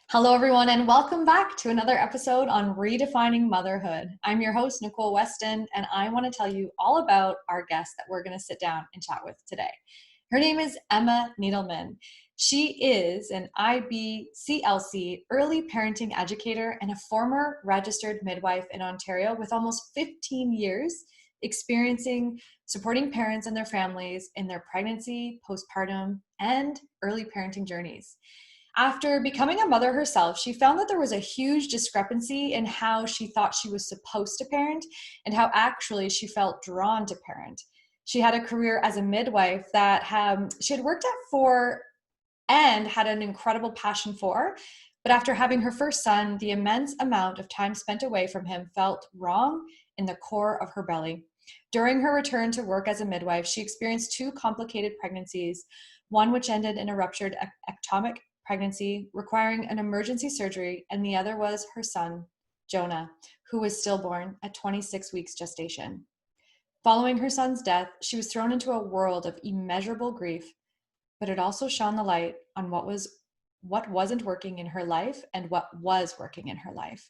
Hello, everyone, and welcome back to another episode on Redefining Motherhood. I'm your host, Nicole Weston, and I want to tell you all about our guest that we're going to sit down and chat with today. Her name is Emma Needleman. She is an IBCLC early parenting educator and a former registered midwife in Ontario with almost 15 years experiencing supporting parents and their families in their pregnancy, postpartum, and early parenting journeys. After becoming a mother herself, she found that there was a huge discrepancy in how she thought she was supposed to parent and how actually she felt drawn to parent. She had a career as a midwife that she had worked at for and had an incredible passion for. But after having her first son, the immense amount of time spent away from him felt wrong in the core of her belly. During her return to work as a midwife, she experienced two complicated pregnancies, one which ended in a ruptured ectopic pregnancy requiring an emergency surgery, and the other was her son, Jonah, who was stillborn at 26 weeks gestation. Following her son's death, she was thrown into a world of immeasurable grief, but it also shone the light on what wasn't working in her life and what was working in her life.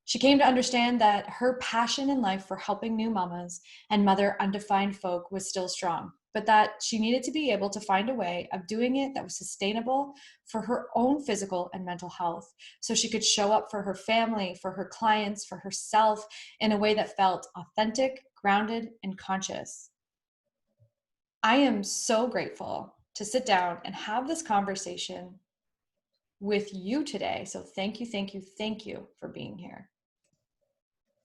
She came to understand that her passion in life for helping new mamas and mother undefined folk was still strong, but that she needed to be able to find a way of doing it that was sustainable for her own physical and mental health, so she could show up for her family, for her clients, for herself in a way that felt authentic, grounded, and conscious. I am so grateful to sit down and have this conversation with you today. So thank you for being here.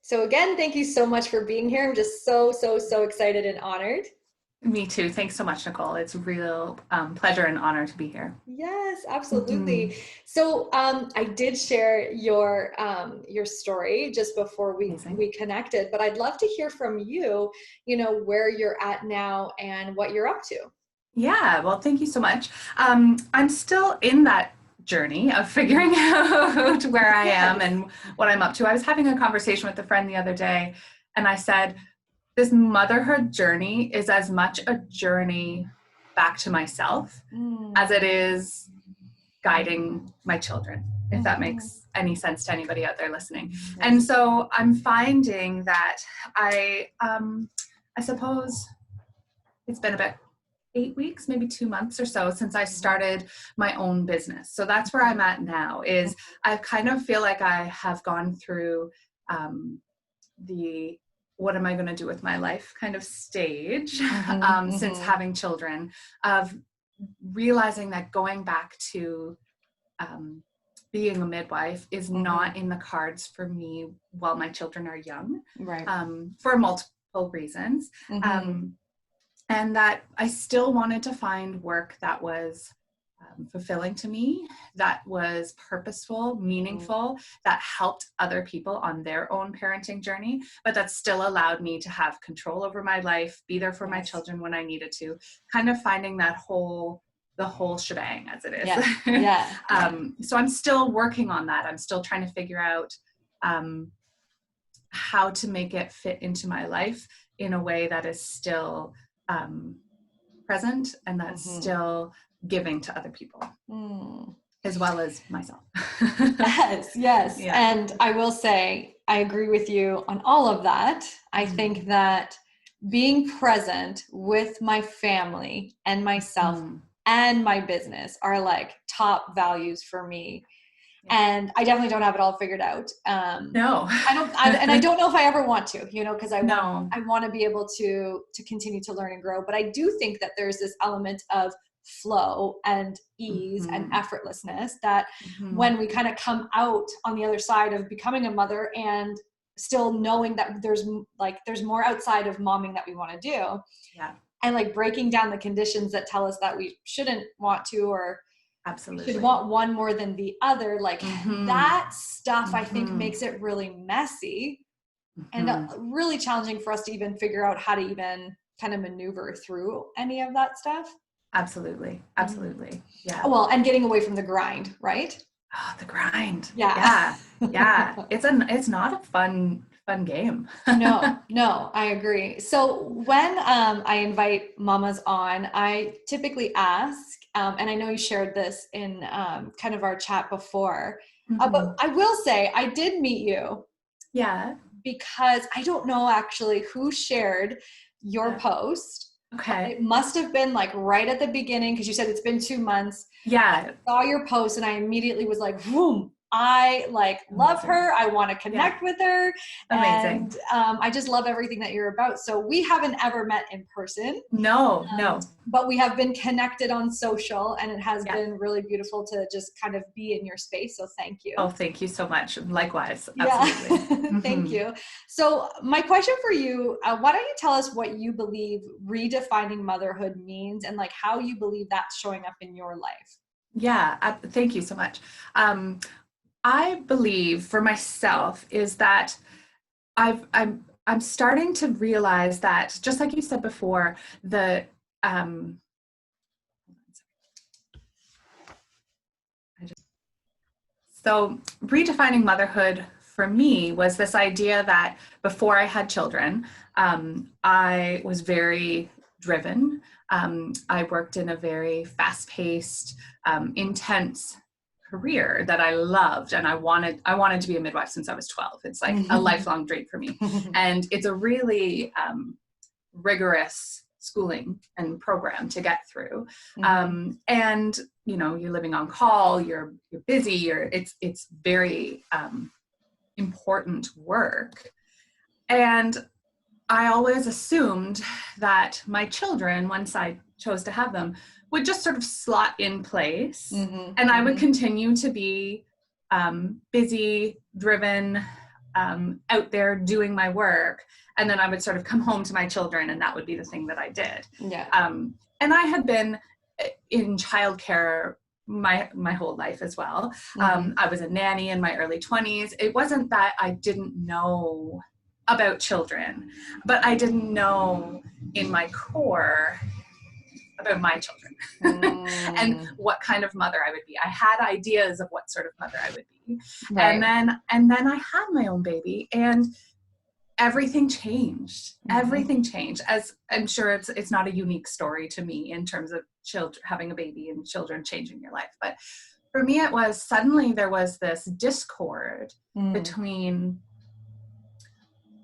So again, thank you so much for being here. I'm just so excited and honored. Me too. Thanks so much, Nicole. It's a real pleasure and honor to be here. Yes, absolutely. Mm-hmm. So I did share your story just before we connected, but I'd love to hear from you, where you're at now and what you're up to. Yeah, well, thank you so much. I'm still in that journey of figuring out where I am and what I'm up to. I was having a conversation with a friend the other day, and I said, this motherhood journey is as much a journey back to myself as it is guiding my children, if that makes any sense to anybody out there listening. And so I'm finding that I suppose it's been about 8 weeks, maybe 2 months or so since I started my own business. So that's where I'm at now. Is I kind of feel like I have gone through the what am I going to do with my life kind of stage since having children, of realizing that going back to being a midwife is not in the cards for me while my children are young, right? For multiple reasons. And that I still wanted to find work that was fulfilling to me, that was purposeful, meaningful, that helped other people on their own parenting journey, but that still allowed me to have control over my life, be there for my children when I needed to, kind of finding the whole shebang, as it is. So I'm still working on that. I'm still trying to figure out how to make it fit into my life in a way that is still present and that's still giving to other people as well as myself. Yes. Yeah. And I will say, I agree with you on all of that. I think that being present with my family and myself and my business are like top values for me. And I definitely don't have it all figured out. No, I don't know if I ever want to, because I want to be able to continue to learn and grow. But I do think that there's this element of flow and ease and effortlessness that when we kind of come out on the other side of becoming a mother and still knowing that there's more outside of momming that we want to do, and like breaking down the conditions that tell us that we shouldn't want to, or absolutely should want one more than the other, like that stuff I think makes it really messy and really challenging for us to even figure out how to even kind of maneuver through any of that stuff. Absolutely. Yeah. Well, and getting away from the grind, right? Oh, the grind. Yeah. It's not a fun fun game. No, I agree. So when I invite mamas on, I typically ask, and I know you shared this in kind of our chat before, but I will say I did meet you. Yeah. Because I don't know actually who shared your post. Okay. It must have been like right at the beginning because you said it's been 2 months. Yeah. I saw your post and I immediately was like, boom, I like love her. I want to connect with her. Amazing. And I just love everything that you're about. So we haven't ever met in person. No. But we have been connected on social, and it has been really beautiful to just kind of be in your space. So thank you. Oh, thank you so much. Likewise. Absolutely. Yeah. Thank you. So my question for you, why don't you tell us what you believe redefining motherhood means and like how you believe that's showing up in your life? Yeah. Thank you so much. I believe for myself is that I'm starting to realize that, just like you said before, so redefining motherhood for me was this idea that before I had children, I was very driven. I worked in a very fast-paced, intense career that I loved, and I wanted to be a midwife since I was 12. It's like a lifelong dream for me, and it's a really rigorous schooling and program to get through. And you're living on call, you're busy, it's very important work. And I always assumed that my children, once I chose to have them, would just sort of slot in place, and I would continue to be busy, driven, out there doing my work, and then I would sort of come home to my children, and that would be the thing that I did. And I had been in childcare my whole life as well. I was a nanny in my early 20s. It wasn't that I didn't know about children, but I didn't know in my core about my children and what kind of mother I would be. I had ideas of what sort of mother I would be. Right. And then I had my own baby, and everything changed. Everything changed. As I'm sure it's not a unique story to me in terms of children, having a baby and children changing your life. But for me, it was suddenly there was this discord between,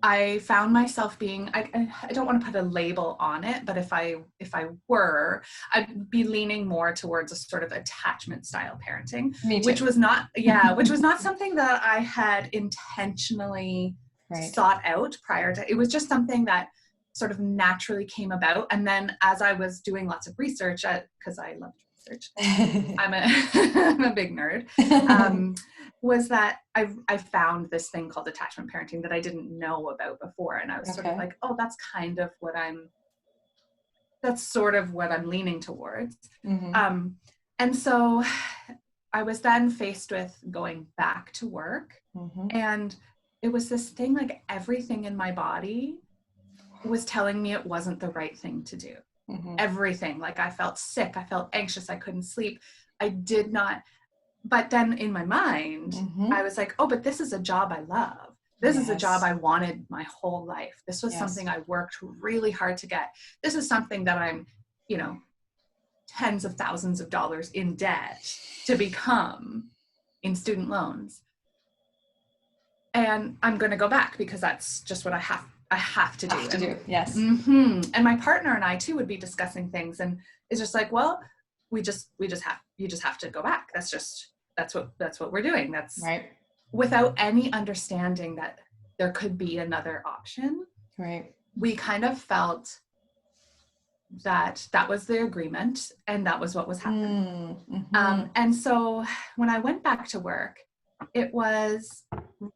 I found myself being, I don't want to put a label on it, but if I were, I'd be leaning more towards a sort of attachment style parenting, which was not something that I had intentionally sought out prior to. It was just something that sort of naturally came about. And then as I was doing lots of research, because I loved research, I'm a big nerd, was that I found this thing called attachment parenting that I didn't know about before. And I was sort of like, oh, that's sort of what I'm leaning towards. And so I was then faced with going back to work, and it was this thing, like everything in my body was telling me it wasn't the right thing to do. Everything, like I felt sick, I felt anxious, I couldn't sleep, I did not. But then in my mind, I was like, oh, but this is a job I love. This is a job I wanted my whole life. This was something I worked really hard to get. This is something that I'm, tens of thousands of dollars in debt to become in student loans. And I'm going to go back because that's just what I have to do. Yes. And my partner and I too would be discussing things, and it's just like, well, you just have to go back. That's what we're doing. That's right. Without any understanding that there could be another option. Right. We kind of felt that was the agreement, and that was what was happening. And so when I went back to work, it was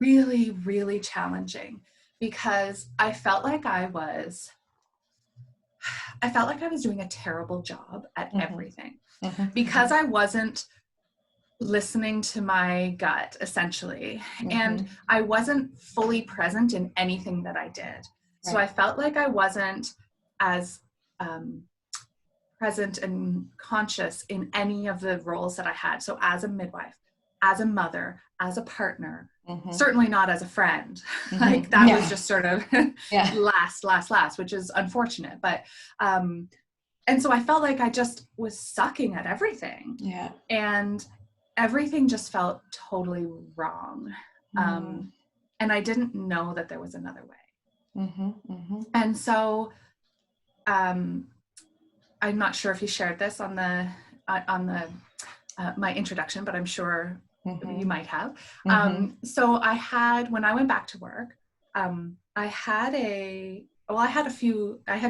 really, really challenging because I felt like I was doing a terrible job at everything because I wasn't listening to my gut, essentially. And I wasn't fully present in anything that I did. So I felt like I wasn't as present and conscious in any of the roles that I had. So as a midwife, as a mother, as a partner, certainly not as a friend. Like that was just sort of last, which is unfortunate. But, and so I felt like I just was sucking at everything. Yeah. And everything just felt totally wrong. And I didn't know that there was another way. And so, I'm not sure if you shared this on the my introduction, but I'm sure you might have. So I had, when I went back to work, I had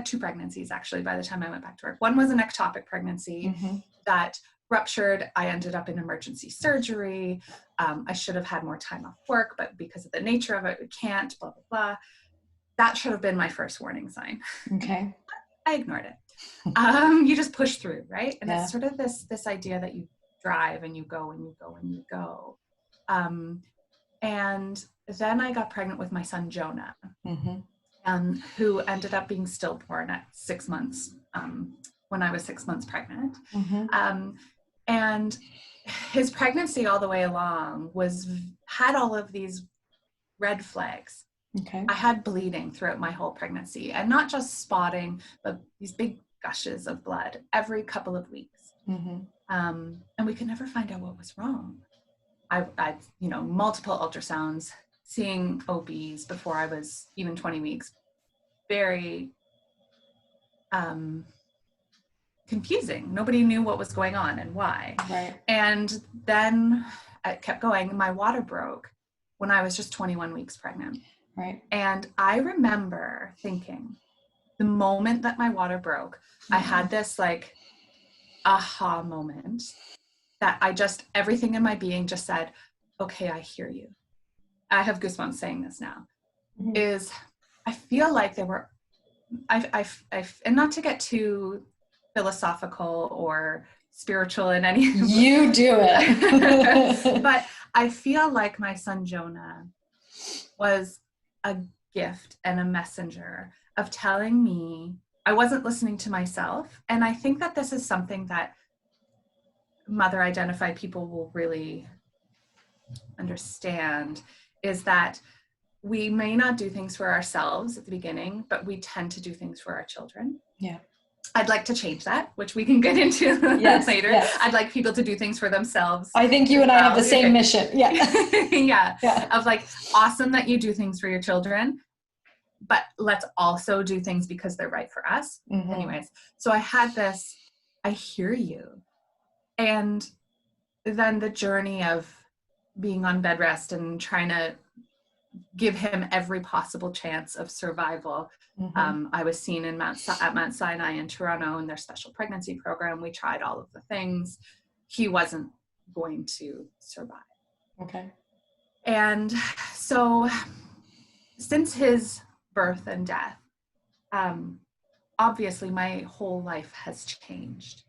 two pregnancies actually by the time I went back to work. One was an ectopic pregnancy that ruptured. I ended up in emergency surgery. I should have had more time off work, but because of the nature of it, we can't, blah, blah, blah. That should have been my first warning sign. Okay. I ignored it. You just push through, right? And it's sort of this idea that you drive and you go and you go and you go. And then I got pregnant with my son, Jonah, who ended up being stillborn at 6 months, when I was 6 months pregnant. And his pregnancy all the way along had all of these red flags. Okay. I had bleeding throughout my whole pregnancy, and not just spotting, but these big gushes of blood every couple of weeks. And we could never find out what was wrong. I multiple ultrasounds, seeing OBs before I was even 20 weeks, very confusing. Nobody knew what was going on and why. Right. And then it kept going. My water broke when I was just 21 weeks pregnant. Right. And I remember thinking, the moment that my water broke, I had this like aha moment that everything in my being just said, okay, I hear you. I have goosebumps saying this now. I feel like there were, and not to get too philosophical or spiritual in any. You do it. But I feel like my son Jonah was a gift and a messenger of telling me I wasn't listening to myself. And I think that this is something that mother identified people will really understand, is that we may not do things for ourselves at the beginning, but we tend to do things for our children. Yeah. I'd like to change that, which we can get into later. Yes. I'd like people to do things for themselves. I think you and I have the same mission. Yeah. Yeah. Of like, awesome that you do things for your children, but let's also do things because they're right for us. Anyways, so I had this, I hear you. And then the journey of being on bed rest and trying to give him every possible chance of survival. I was seen at Mount Sinai in Toronto in their special pregnancy program. We tried all of the things. He wasn't going to survive. Okay. And so since his birth and death, obviously my whole life has changed.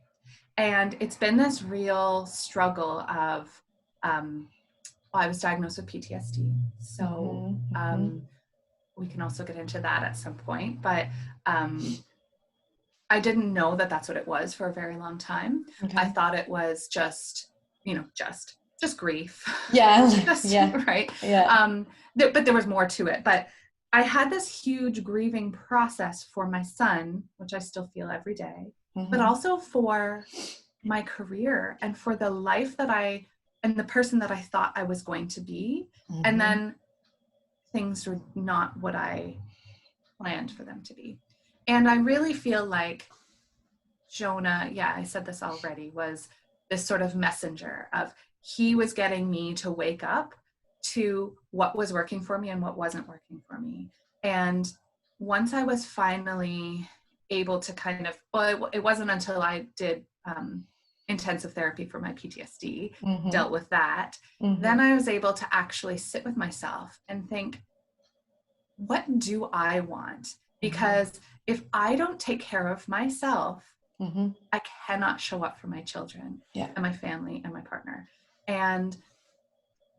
And it's been this real struggle of, I was diagnosed with PTSD. So we can also get into that at some point, but I didn't know that that's what it was for a very long time. Okay. I thought it was just grief. Yeah. Right. Yeah. But there was more to it. But I had this huge grieving process for my son, which I still feel every day, but also for my career and for the life that and the person that I thought I was going to be. And then things were not what I planned for them to be. And I really feel like Jonah, I said this already, was this sort of messenger of, he was getting me to wake up to what was working for me and what wasn't working for me. And once I was finally able to kind of, it wasn't until I did intensive therapy for my PTSD, dealt with that, then I was able to actually sit with myself and think, what do I want? Because if I don't take care of myself, I cannot show up for my children and my family and my partner. And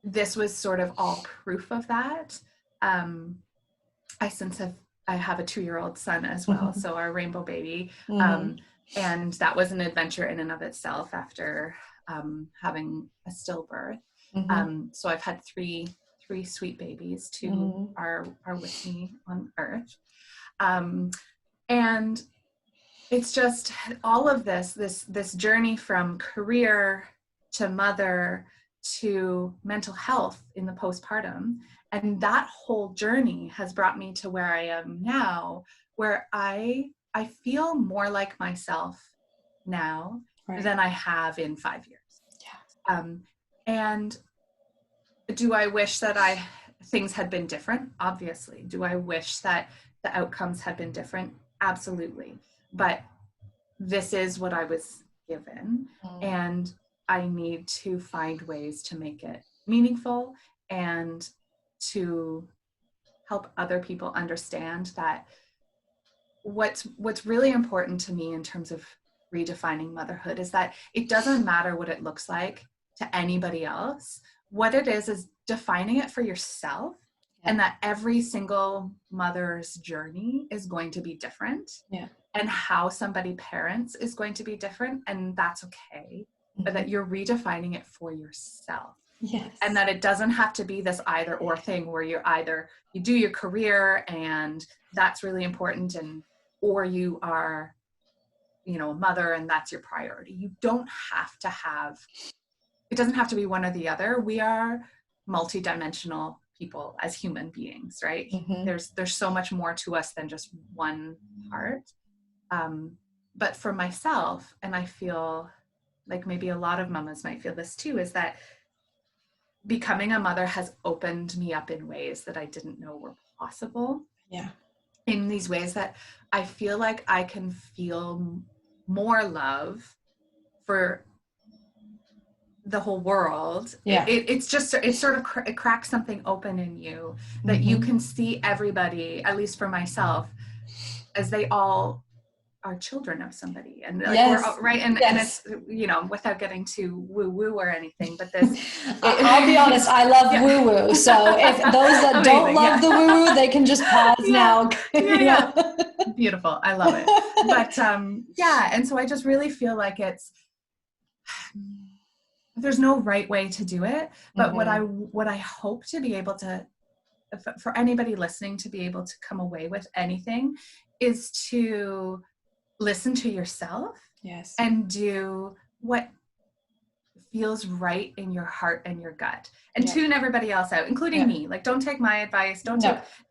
this was sort of all proof of that. I have a 2-year-old son as well, so our rainbow baby. And that was an adventure in and of itself after having a stillbirth. So I've had three 3 sweet babies. 2 Mm-hmm. are with me on earth. And it's just all of this journey from career to mother to mental health in the postpartum. And that whole journey has brought me to where I am now, where I feel more like myself now than I have in 5 years. Yeah. And do I wish that things had been different? Obviously. Do I wish that the outcomes had been different? Absolutely. But this is what I was given, and I need to find ways to make it meaningful and to help other people understand that what's really important to me in terms of redefining motherhood is that it doesn't matter what it looks like to anybody else. What it is defining it for yourself, and that every single mother's journey is going to be different. Yeah. And how somebody parents is going to be different, and that's okay. But that you're redefining it for yourself. Yes. And that it doesn't have to be this either or thing where you do your career and that's really important, or you are, a mother and that's your priority. You don't have to it doesn't have to be one or the other. We are multidimensional people as human beings, right? There's so much more to us than just one part. But for myself, and I feel like maybe a lot of mamas might feel this too, is that becoming a mother has opened me up in ways that I didn't know were possible. Yeah. In these ways that I feel like I can feel more love for the whole world. Yeah. It cracks something open in you that you can see everybody, at least for myself, as they all are children of somebody, and like we're right, and it's without getting too woo woo or anything, but this I'll be honest, I love woo woo, so if those that don't love the woo woo, they can just pause now. Beautiful, I love it. But and so I just really feel like there's no right way to do it, but what I hope to be able to, for anybody listening to be able to come away with anything, is to listen to yourself. Yes. And do what feels right in your heart and your gut, and tune everybody else out, including me. Like, don't take my advice.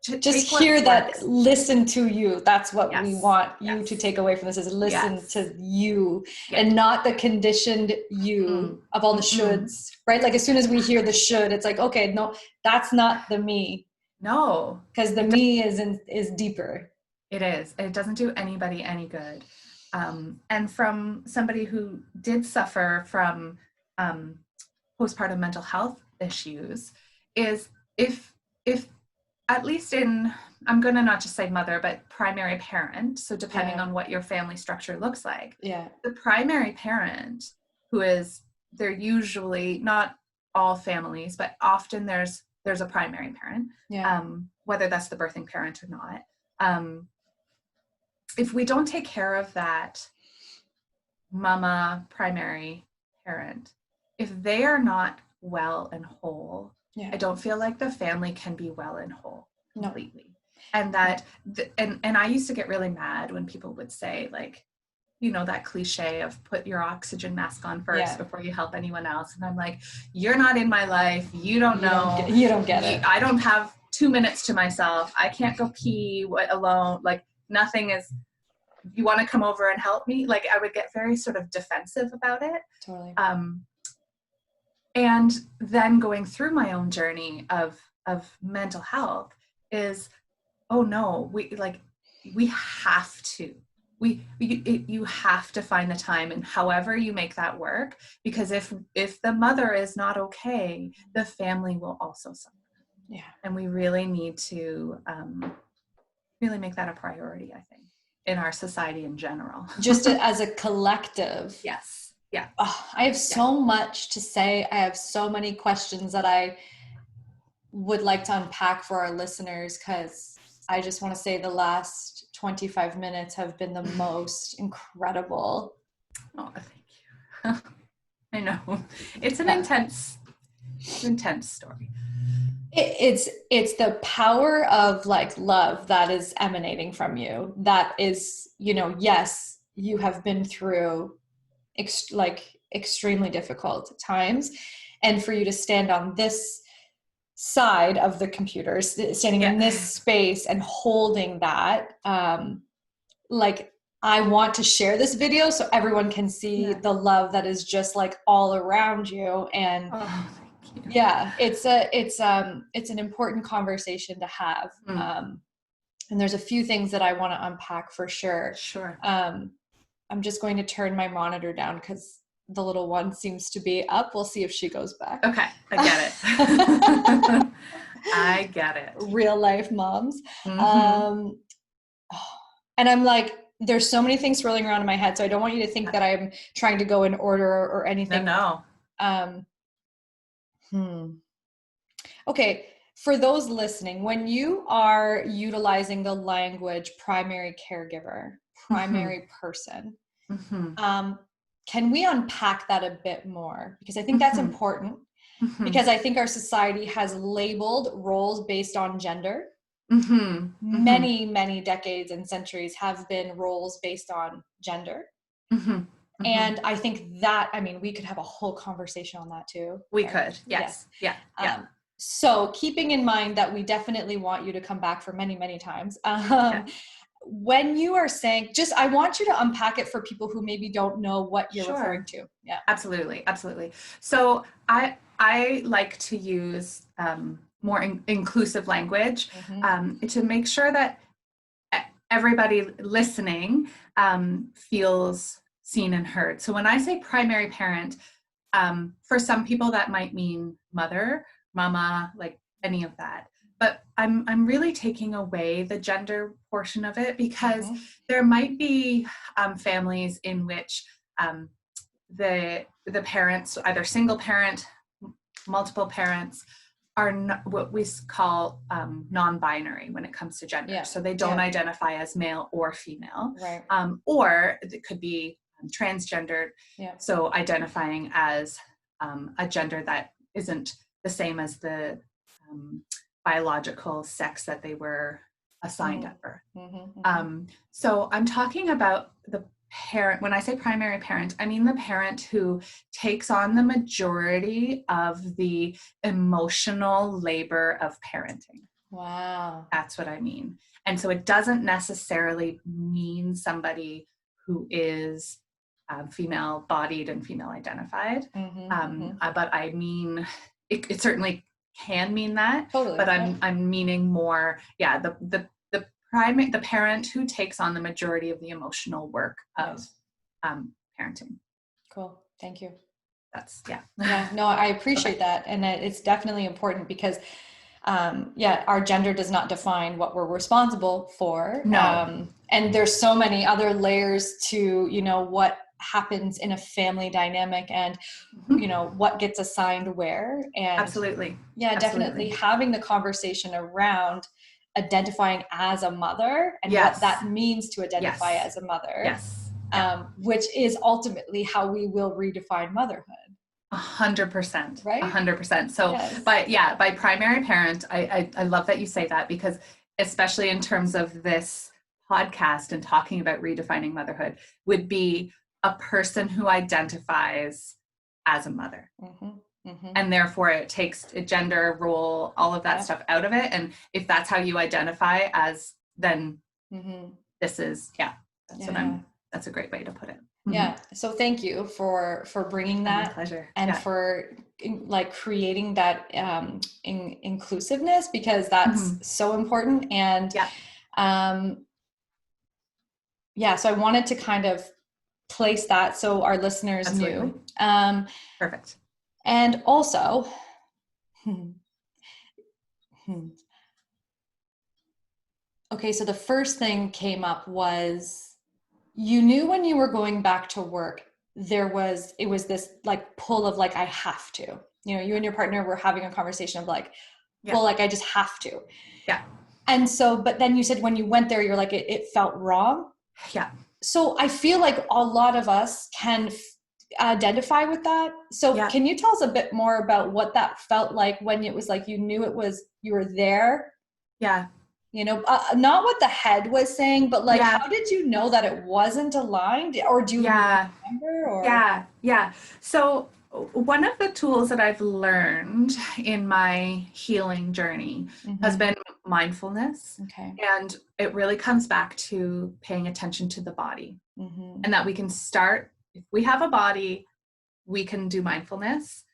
Just hear that. Listen to you. That's what we want you to take away from this, is listen to you, and not the conditioned you of all the shoulds, right? Like, as soon as we hear the should, it's like, okay, no, that's not the me. No, because the me is deeper. It is. It doesn't do anybody any good. And from somebody who did suffer from postpartum mental health issues, is if at least in, I'm going to not just say mother, but primary parent. So depending on what your family structure looks like, the primary parent, they're usually, not all families, but often there's a primary parent, whether that's the birthing parent or not. If we don't take care of that mama primary parent, if they are not well and whole, I don't feel like the family can be well and whole completely. And that, and I used to get really mad when people would say, like, that cliche of put your oxygen mask on first before you help anyone else. And I'm like, you're not in my life. You don't know. You don't get it. I don't have 2 minutes to myself. I can't go pee alone. Like, nothing is, you want to come over and help me? Like, I would get very sort of defensive about it. Totally. And then going through my own journey of mental health is, oh no, we have to. You have to find the time, and however you make that work, because if the mother is not okay, the family will also suffer. Yeah. And we really need to really make that a priority, I think, in our society in general. Just as a collective. Yes. Yeah. Oh, I have so much to say. I have so many questions that I would like to unpack for our listeners, because I just want to say the last 25 minutes have been the most incredible. Oh, thank you. I know. It's an intense story. It's the power of like love that is emanating from you. That is, yes, you have been through extremely difficult times, and for you to stand on this side of the computer, standing in this space and holding that, like, I want to share this video so everyone can see the love that is just like all around you. And yeah, it's an important conversation to have. And there's a few things that I want to unpack for sure. Sure. I'm just going to turn my monitor down because the little one seems to be up. We'll see if she goes back. Okay, I get it. I get it. Real life moms. And I'm like, there's so many things swirling around in my head, so I don't want you to think that I'm trying to go in order or anything. No. Okay, for those listening, when you are utilizing the language primary caregiver, primary person, can we unpack that a bit more? Because I think that's important, because I think our society has labeled roles based on gender. Many, many decades and centuries have been roles based on gender. And I think that, I mean, we could have a whole conversation on that too. We could. Yes. Yeah. So keeping in mind that we definitely want you to come back for many, many times. When you are saying, I want you to unpack it for people who maybe don't know what you're referring to. Yeah, absolutely. So I like to use more inclusive language to make sure that everybody listening feels seen and heard. So when I say primary parent, for some people that might mean mother, mama, like any of that. But I'm really taking away the gender portion of it, because there might be families in which the parents, either single parent, multiple parents, are what we call non-binary when it comes to gender. So they don't identify as male or female, or it could be transgendered, so identifying as a gender that isn't the same as the biological sex that they were assigned at birth. So I'm talking about the parent. When I say primary parent, I mean the parent who takes on the majority of the emotional labor of parenting. Wow. That's what I mean. And so it doesn't necessarily mean somebody who is female bodied and female identified. But I mean, it certainly can mean that. Totally. But I'm meaning more, the parent who takes on the majority of the emotional work of parenting. Cool. Thank you. That's no, I appreciate that. And it's definitely important because our gender does not define what we're responsible for. No. And there's so many other layers to, what happens in a family dynamic and, what gets assigned where. And absolutely. Definitely having the conversation around identifying as a mother and what that means to identify as a mother. Which is ultimately how we will redefine motherhood. 100%. Right? 100%. So, by primary parent, I love that you say that, because especially in terms of this podcast and talking about redefining motherhood, would be a person who identifies as a mother. And therefore it takes a gender, role, all of that stuff out of it. And if that's how you identify as, then this is, that's a great way to put it. Yeah. So thank you for bringing that. My pleasure. And for like creating that inclusiveness, because that's so important. And so I wanted to kind of place that so our listeners knew. Perfect. And also, okay, so the first thing came up was, you knew when you were going back to work, it was this like pull of like, I have to, you and your partner were having a conversation of like, well, like, I just have to. Yeah. And so, but then you said when you went there, you're like, it felt wrong. Yeah. So I feel like a lot of us can identify with that. So Yeah. can you tell us a bit more about what that felt like when it was like you knew you were there? Yeah. You know, not what the head was saying, but like, Yeah. how did you know that it wasn't aligned? Or do you Yeah. remember? Or Yeah. So one of the tools that I've learned in my healing journey has been mindfulness. Okay. And it really comes back to paying attention to the body, and that we can start, if we have a body, we can do mindfulness,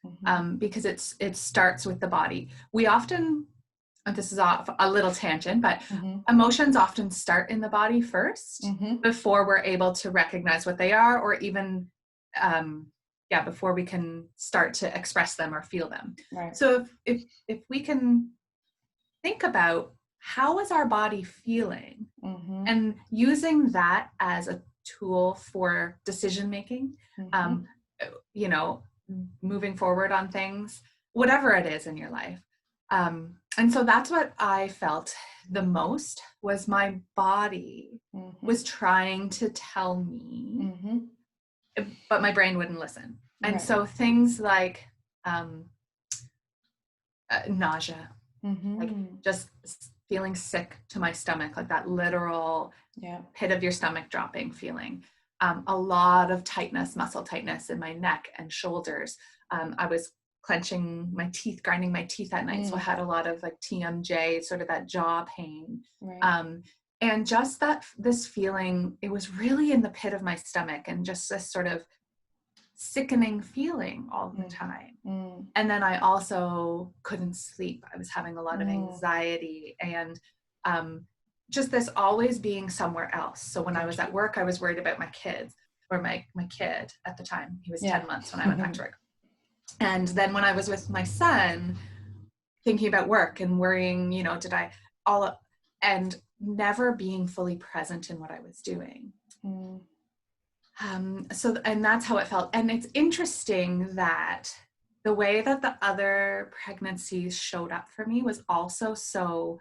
because it starts with the body. We often, this is off a little tangent, but emotions often start in the body first before we're able to recognize what they are, or even, before we can start to express them or feel them. Right. So if we can think about how is our body feeling, and using that as a tool for decision making, you know, moving forward on things, whatever it is in your life. And so that's what I felt the most, was my body was trying to tell me, but my brain wouldn't listen. And so things like nausea, like just feeling sick to my stomach, like that literal pit of your stomach dropping feeling. A lot of tightness, muscle tightness in my neck and shoulders. I was clenching my teeth, grinding my teeth at night. So I had a lot of like TMJ, sort of that jaw pain. And just this feeling, it was really in the pit of my stomach, and just this sort of sickening feeling all the time. And then I also couldn't sleep. I was having a lot of anxiety, and just this always being somewhere else. So when I was at work, I was worried about my kids, or my kid at the time. He was 10 months when I went back to work. And then when I was with my son, thinking about work and worrying, you know, and never being fully present in what I was doing. And that's how it felt. And it's interesting that the way that the other pregnancies showed up for me was also so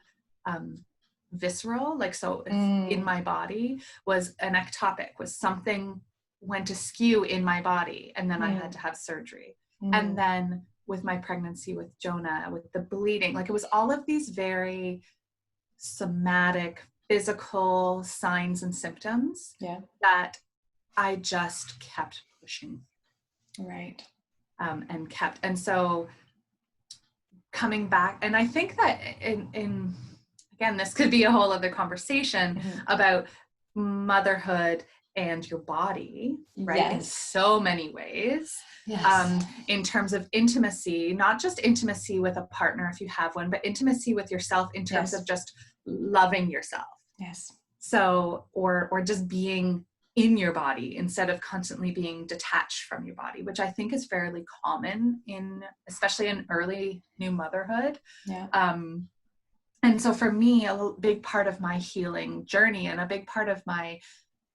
visceral, like, so in my body was an ectopic, was something went askew in my body, and then I had to have surgery. And then with my pregnancy with Jonah, with the bleeding, like, it was all of these very somatic, physical signs and symptoms that I just kept pushing. Right. And so coming back, and I think that in again, this could be a whole other conversation about motherhood and your body, right? In so many ways. In terms of intimacy, not just intimacy with a partner if you have one, but intimacy with yourself in terms of just loving yourself. So, or just being in your body instead of constantly being detached from your body, which I think is fairly common especially in early new motherhood. And so for me, a big part of my healing journey, and a big part of my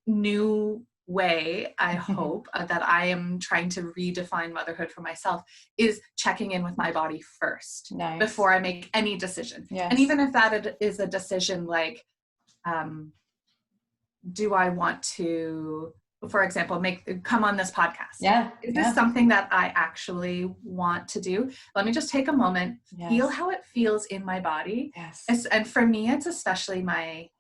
new way, I hope, that I am trying to redefine motherhood for myself, is checking in with my body first before I make any decision. And even if that is a decision like, do I want to, for example, come on this podcast? Is this something that I actually want to do? Let me just take a moment, feel how it feels in my body. And for me, it's especially my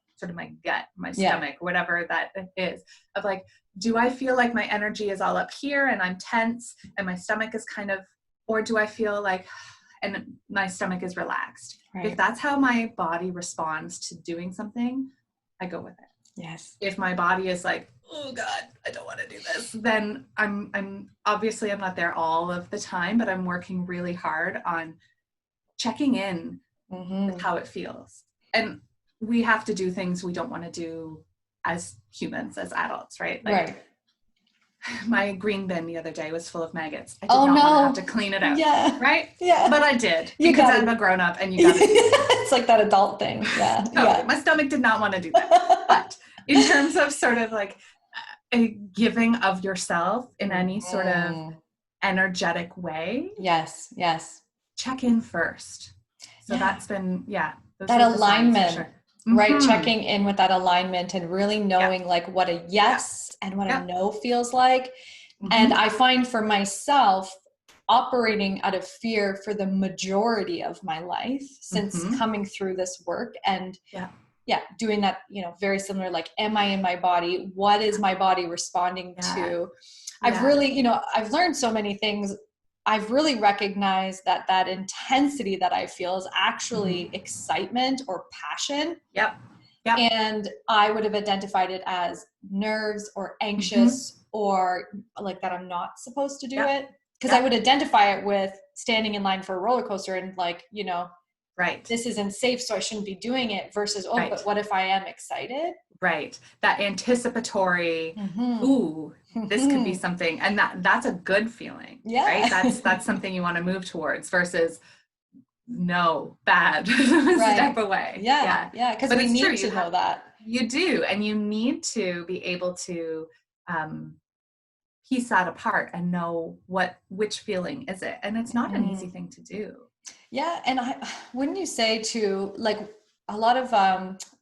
gut, my stomach, whatever that is, of like, do I feel like my energy is all up here and I'm tense and my stomach is kind of, or do I feel like, and my stomach is relaxed? If that's how my body responds to doing something, I go with it. If my body is like, oh God, I don't want to do this, then I'm obviously I'm not there all of the time, but I'm working really hard on checking in with how it feels. And we have to do things we don't want to do as humans, as adults, right? Like, my green bin the other day was full of maggots. I did not want to have to clean it out. Right? But I did, because I'm a grown up and you got to do it. It's like that adult thing. My stomach did not want to do that. But in terms of sort of like a giving of yourself in any sort of energetic way. Check in first. So that's been, that alignment, right? Checking in with that alignment and really knowing like what a yes and what a no feels like. And I find for myself, operating out of fear for the majority of my life since coming through this work and doing that, very similar, like, am I in my body? What is my body responding to? I've really, I've learned so many things. I've really recognized that intensity that I feel is actually excitement or passion. Yep. And I would have identified it as nerves or anxious or like that I'm not supposed to do it. Because I would identify it with standing in line for a roller coaster and like, this isn't safe, so I shouldn't be doing it versus, but what if I am excited? Right. That anticipatory, ooh, this could be something. And that's a good feeling, right? That's something you want to move towards versus no, bad, step away. Yeah. Because we need to know that. You do. And you need to be able to, piece that apart and know which feeling is it. And it's not an easy thing to do. Yeah. And wouldn't you say too, like a lot of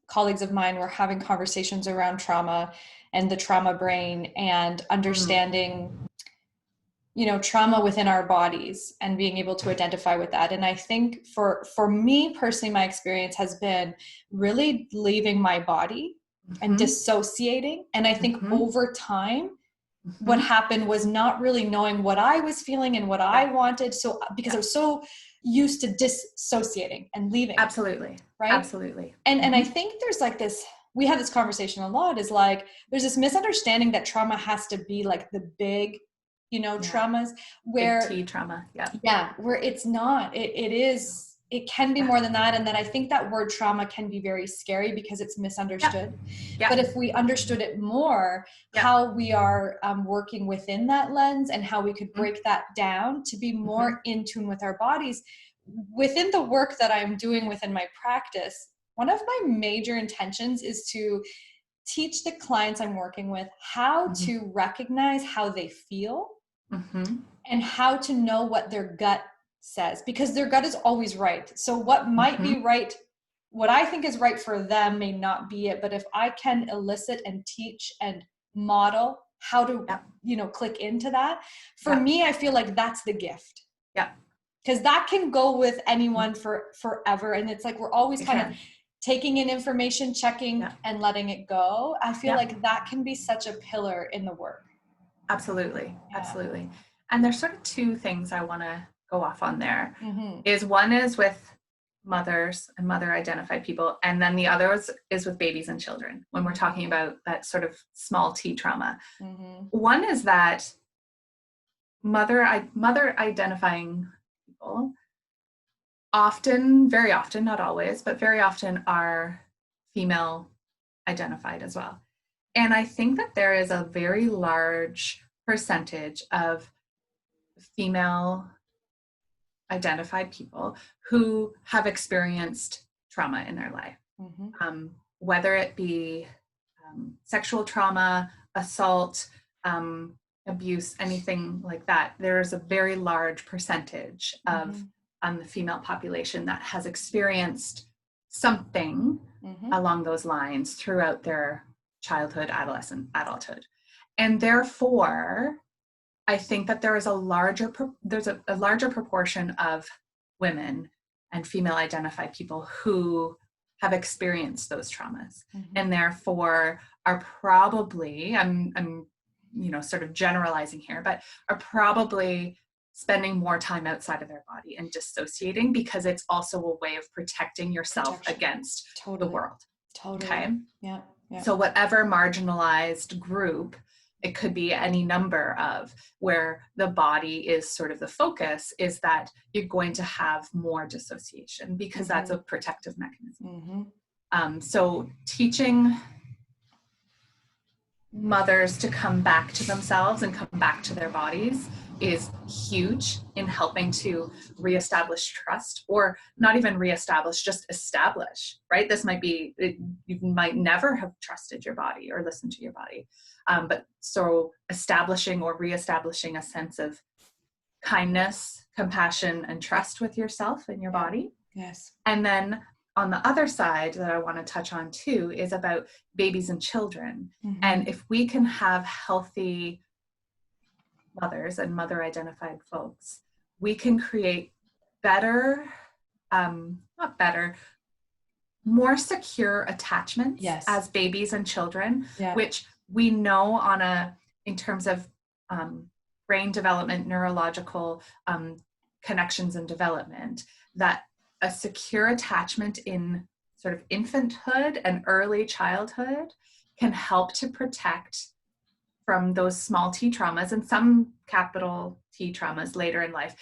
colleagues of mine were having conversations around trauma and the trauma brain and understanding, trauma within our bodies and being able to identify with that. And I think for me personally, my experience has been really leaving my body and dissociating. And I think over time, what happened was not really knowing what I was feeling and what I wanted. So because I was so used to dissociating and leaving. Absolutely. Right. Absolutely. And I think there's like this, we have this conversation a lot, is like, there's this misunderstanding that trauma has to be like the big, traumas where big T trauma. Where it's not, it can be more than that. And then I think that word trauma can be very scary because it's misunderstood. But if we understood it more, how we are working within that lens and how we could break that down to be more in tune with our bodies within the work that I'm doing within my practice, one of my major intentions is to teach the clients I'm working with how to recognize how they feel and how to know what their gut says, because their gut is always right. So what might be right, what I think is right for them may not be it. But if I can elicit and teach and model how to, click into that, for me, I feel like that's the gift. Because that can go with anyone for forever. And it's like, we're always kind of taking in information, checking and letting it go. I feel like that can be such a pillar in the work. Absolutely. Absolutely. And there's sort of two things I want to go off on there. Is one is with mothers and mother identified people. And then the other is with babies and children when we're talking about that sort of small T trauma. One is that mother identifying people often, very often, not always, but very often are female identified as well. And I think that there is a very large percentage of female identified people who have experienced trauma in their life, whether it be sexual trauma, assault, abuse, anything like that. There's a very large percentage of the female population that has experienced something along those lines throughout their childhood, adulthood. And therefore, I think that there is a larger proportion of women and female identified people who have experienced those traumas and therefore are probably, I'm sort of generalizing here, but are probably spending more time outside of their body and dissociating because it's also a way of protecting yourself against the world. Okay. Yeah. So whatever marginalized group, it could be any number of, where the body is sort of the focus, is that you're going to have more dissociation because that's a protective mechanism. So teaching mothers to come back to themselves and come back to their bodies is huge in helping to reestablish trust, or not even reestablish, just establish, right? This might be, you might never have trusted your body or listened to your body. But so establishing or reestablishing a sense of kindness, compassion, and trust with yourself and your body. Yes. And then on the other side that I want to touch on too is about babies and children. And if we can have healthy mothers and mother identified folks, we can create better, not better, more secure attachments as babies and children, which we know in terms of brain development, neurological connections and development, that a secure attachment in sort of infanthood and early childhood can help to protect from those small T traumas and some capital T traumas later in life.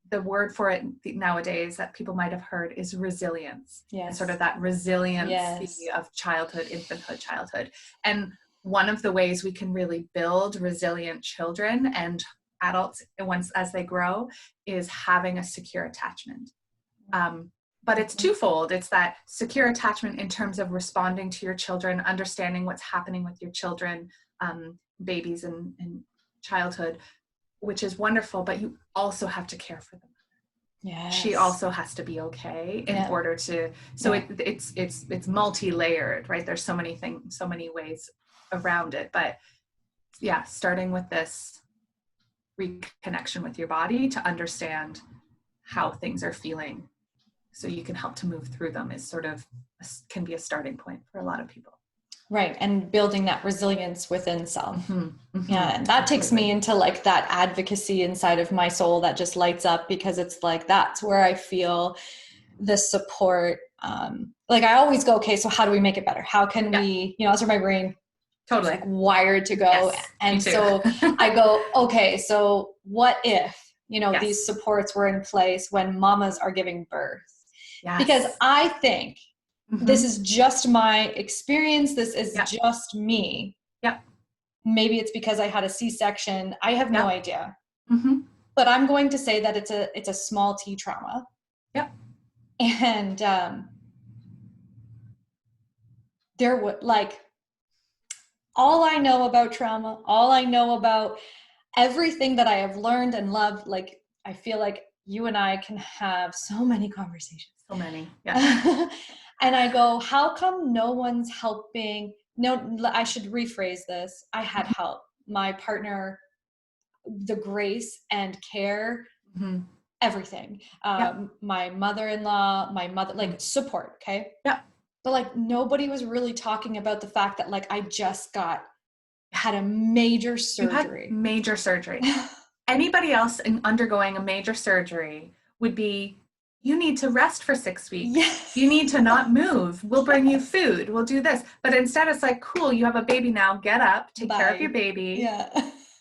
The word for it nowadays that people might have heard is resilience. Yes. Sort of that resiliency of childhood, infanthood, childhood. And one of the ways we can really build resilient children and adults as they grow is having a secure attachment. But it's twofold. It's that secure attachment in terms of responding to your children, understanding what's happening with your children, babies and childhood, which is wonderful, but you also have to care for them. Yes. She also has to be okay in order to, so it's multi-layered, right? There's so many things, so many ways around it, but starting with this reconnection with your body to understand how things are feeling so you can help to move through them is sort of, can be a starting point for a lot of people. Right. And building that resilience within self. Mm-hmm. Mm-hmm. Yeah. And that takes me into like that advocacy inside of my soul that just lights up, because it's like, that's where I feel the support. Like I always go, okay, so how do we make it better? How can we, that's where my brain totally like wired to go. Yes, and so I go, okay, so what if, these supports were in place when mamas are giving birth? Yes. Because I think this is just my experience. This is just me. Yep. Maybe it's because I had a C-section. I have no idea. Mm-hmm. But I'm going to say that it's a small T trauma. Yep. And there would all I know about trauma, all I know about everything that I have learned and loved, like I feel like you and I can have so many conversations. So many. Yeah. And I go, how come no one's helping? No, I should rephrase this. I had help. My partner, the grace and care, everything. My mother-in-law, my mother, like support. Okay. Yeah. But like nobody was really talking about the fact that like I just had a major surgery. You had major surgery. Anybody else undergoing a major surgery would be, you need to rest for 6 weeks. Yes. You need to not move. We'll bring you food. We'll do this. But instead it's like, cool, you have a baby now. Get up, take care of your baby. Yeah.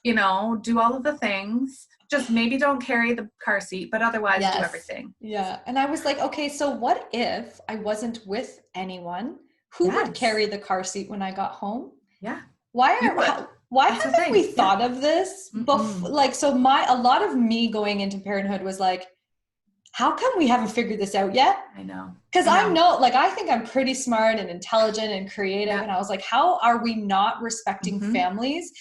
Do all of the things. Just maybe don't carry the car seat, but otherwise do everything. Yeah. And I was like, okay, so what if I wasn't with anyone who would carry the car seat when I got home? Yeah. Why haven't we thought of this before? Like, so a lot of me going into parenthood was like, how come we haven't figured this out yet? I know. Because I think I'm pretty smart and intelligent and creative. Yeah. And I was like, how are we not respecting families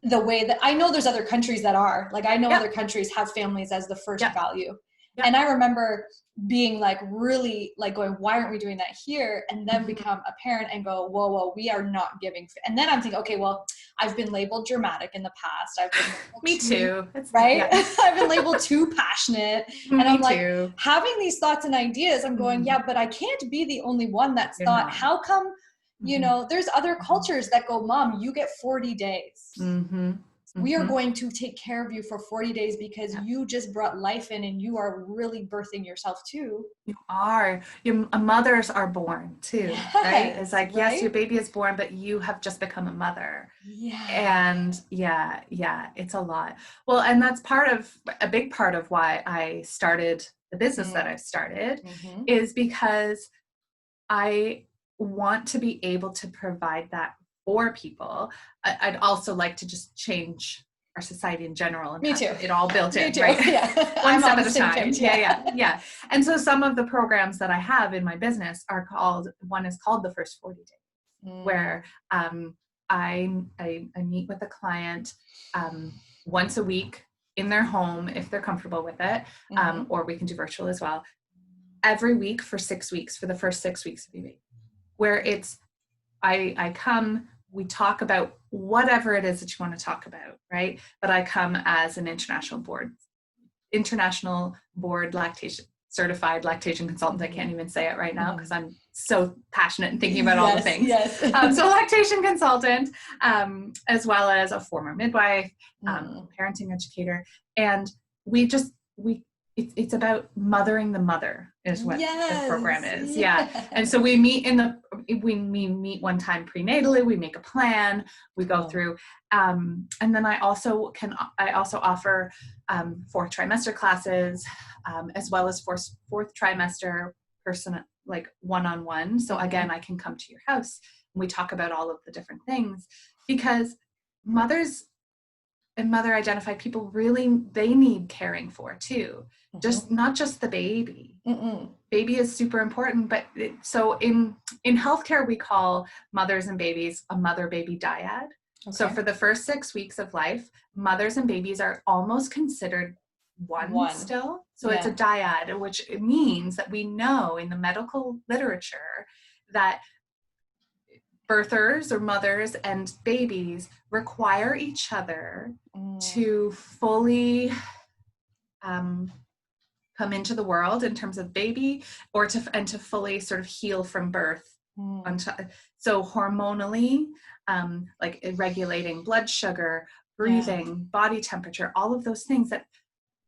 the way that I know there's other countries that are? Like, I know other countries have families as the first value. Yep. And I remember being like, really like going, why aren't we doing that here? And then become a parent and go, whoa, we are not giving. And then I'm thinking, okay, well, I've been labeled dramatic in the past. I've been Me too. Right? Yeah. I've been labeled too passionate. And I'm like, having these thoughts and ideas, I'm going, but I can't be the only one that's thought, how come, there's other cultures that go, Mom, you get 40 days. Mm-hmm. We are going to take care of you for 40 days because you just brought life in and you are really birthing yourself too. You are. Your mothers are born too, right? It's like, yes, your baby is born, but you have just become a mother. Yeah. And it's a lot. Well, and that's a big part of why I started the business that I've started is because I want to be able to provide that for people. I'd also like to just change our society in general and Me too. It all built in, too. right? Yeah. One step at a time. Yeah. And so some of the programs that I have in my business one is called the First 40 Days, where I meet with a client once a week in their home if they're comfortable with it, or we can do virtual as well, every week for 6 weeks, for the first 6 weeks of the week, where it's I come, we talk about whatever it is that you want to talk about, right? But I come as an international board lactation certified lactation consultant. I can't even say it right now because I'm so passionate and thinking about all the things. Yes. So lactation consultant, as well as a former midwife, parenting educator. And it's about mothering the mother is what the program is. Yeah. And so we meet we meet one time prenatally, we make a plan, we go through, and then I also offer fourth trimester classes, as well as fourth trimester person, like one-on-one. So again, I can come to your house and we talk about all of the different things, because mothers and mother identified people really, they need caring for too. Not just the baby. Baby is super important, but so in healthcare, we call mothers and babies a mother-baby dyad. So for the first 6 weeks of life, mothers and babies are almost considered one still. So it's a dyad, which means that we know in the medical literature that birthers or mothers and babies require each other to fully come into the world in terms of baby, or to fully sort of heal from birth. So hormonally, like regulating blood sugar, breathing, body temperature, all of those things that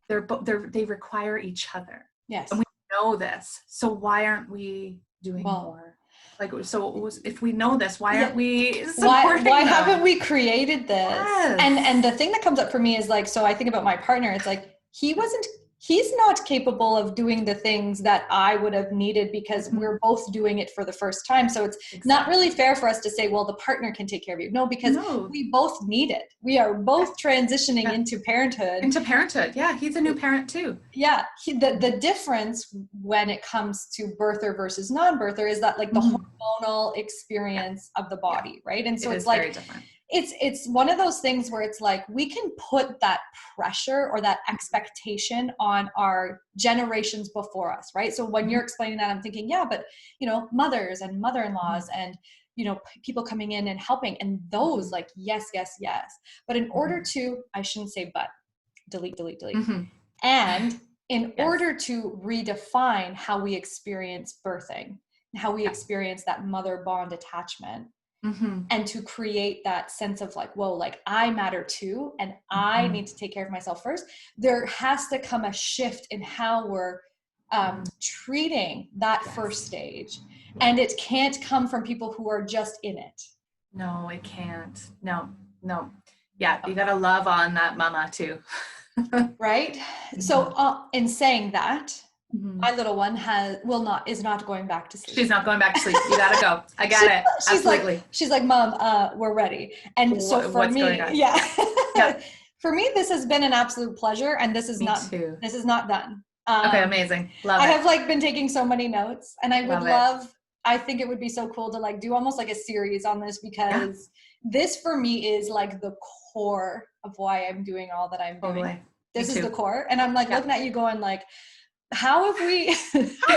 they require each other. Yes. And we know this. So why aren't we doing more? Like, so if we know this, why aren't we supporting why them? haven't we created this? Yes. And the thing that comes up for me is like, so I think about my partner, it's like, he's not capable of doing the things that I would have needed, because we're both doing it for the first time. So it's not really fair for us to say, well, the partner can take care of you. No, because we both need it. We are both transitioning into parenthood. Yeah. He's a new parent too. Yeah. The difference when it comes to birther versus non-birther is that like the hormonal experience of the body. Right. And so it's like, very different. It's one of those things where it's like, we can put that pressure or that expectation on our generations before us, right? So when you're explaining that, I'm thinking, yeah, but mothers and mother-in-laws and, people coming in and helping, and those like, yes. But in order to, I shouldn't say, but delete. And in order to redefine how we experience birthing, how we experience that mother bond attachment, and to create that sense of like, whoa, like I matter too, and I need to take care of myself first. There has to come a shift in how we're treating that first stage. And it can't come from people who are just in it. No, it can't. No. Yeah, you gotta love on that mama too. Right? So in saying that, my little one is not going back to sleep. She's not going back to sleep. You gotta go. I got it. Absolutely. She's like, Mom, we're ready. And so for what's me, going on? Yeah. For me, this has been an absolute pleasure, and this is not done. Okay, amazing. Love it. I have like been taking so many notes, and I would love, I think it would be so cool to like do almost like a series on this, because this for me is like the core of why I'm doing all that I'm doing. This is the core. And I'm like looking at you going like, how have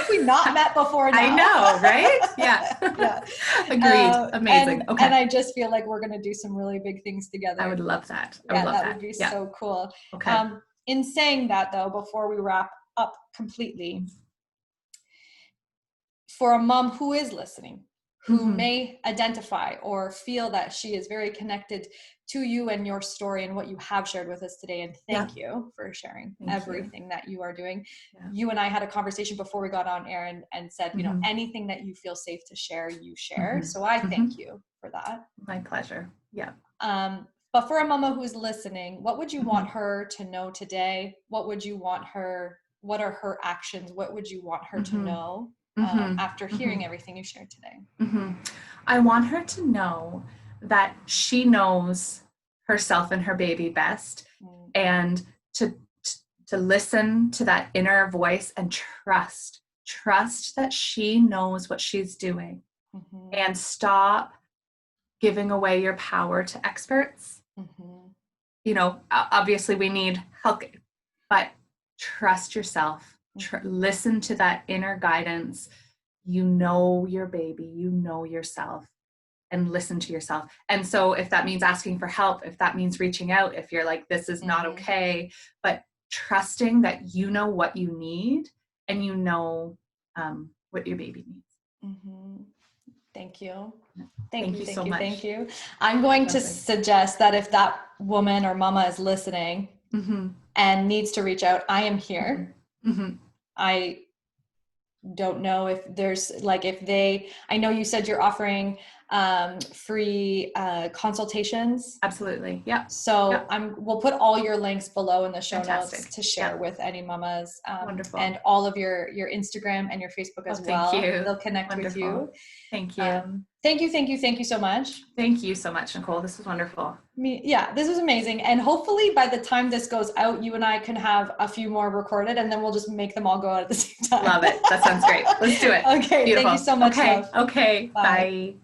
we not met before now? I know, right? Yeah. Agreed. Amazing. Okay. And I just feel like we're going to do some really big things together. I would love that. That would be so cool. Okay. In saying that though, before we wrap up completely, for a mom who is listening, who may identify or feel that she is very connected to you and your story and what you have shared with us today. And thank you for sharing everything that you are doing. Yeah. You and I had a conversation before we got on air and said, anything that you feel safe to share, you share. So I thank you for that. My pleasure. Yeah. But for a mama who's listening, what would you want her to know today? What are her actions? What would you want her to know after hearing everything you shared today? I want her to know that she knows herself and her baby best, and to listen to that inner voice and trust that she knows what she's doing, and stop giving away your power to experts. Obviously we need help, but trust yourself. Listen to that inner guidance. You know your baby, you know yourself. and listen to yourself. And so if that means asking for help, if that means reaching out, if you're like, this is not okay, but trusting that you know what you need and you know what your baby needs. Thank you. Thank you so much. Thank you. I'm going to suggest that if that woman or mama is listening and needs to reach out, I am here. I don't know if there's like, I know you said you're offering free consultations. Absolutely. Yeah. So we'll put all your links below in the show notes to share with any mamas. Wonderful. And all of your Instagram and your Facebook as well. Thank you. They'll connect with you. Thank you. Thank you so much. Thank you so much, Nicole. This was wonderful. This was amazing. And hopefully by the time this goes out, you and I can have a few more recorded, and then we'll just make them all go out at the same time. Love it. That sounds great. Let's do it. Okay. Beautiful. Thank you so much. Okay. Bye.